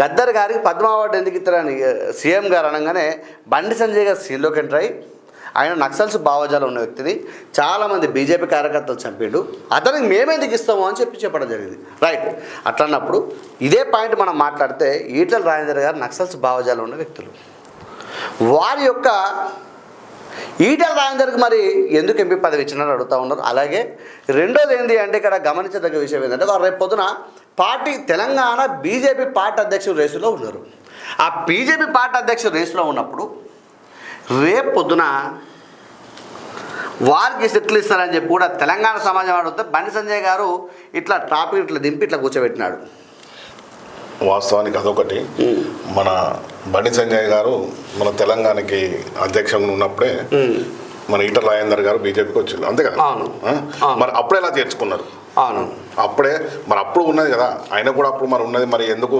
గద్దర్ గారికి పద్మ అవార్డు ఎందుకు ఇస్తారని సీఎం గారు అనగానే బండి సంజయ్ గారు సీన్లోకి ఎంటర్ అయ్యి ఆయన నక్సల్స్ భావజాలం ఉన్న వ్యక్తిని చాలామంది బీజేపీ కార్యకర్తలు చంపిండు, అతనికి మేమెందుకు ఇస్తాము అని చెప్పడం జరిగింది. రైట్, అట్లన్నప్పుడు ఇదే పాయింట్ మనం మాట్లాడితే ఈటెల రాజేందర్ గారు నక్సల్స్ భావజాలం ఉన్న వ్యక్తులు. వారి యొక్క ఈటెల రాజేందర్కి మరి ఎందుకు ఎంపీ పదవి ఇచ్చినారని అడుగుతూ ఉన్నారు. అలాగే రెండోది ఏంటి అంటే ఇక్కడ గమనించదగ్గ విషయం ఏంటంటే వారు రేపు పొద్దున తెలంగాణ బీజేపీ పార్టీ అధ్యక్షుడు రేసులో ఉన్నారు. ఆ బీజేపీ పార్టీ అధ్యక్షుడు రేసులో ఉన్నప్పుడు రేపు పొద్దున వారికి సెటిల్ ఇస్తారని చెప్పి కూడా తెలంగాణ సమాజం అడిగితే బండి సంజయ్ గారు ఇట్లా టాపిక్ ఇట్లా దింపి ఇట్లా కూర్చోబెట్టినాడు. వాస్తవానికి అదొకటి. మన బండి సంజయ్ గారు మన తెలంగాణకి అధ్యక్షంగా ఉన్నప్పుడే మన ఈటెల రాజేందర్ గారు బీజేపీకి వచ్చింది, అంతే కదా. మరి అప్పుడే ఎలా చేర్చుకున్నారు? అవును, అప్పుడే మరి అప్పుడు ఉన్నది కదా, ఆయన కూడా అప్పుడు మరి ఉన్నది, మరి ఎందుకు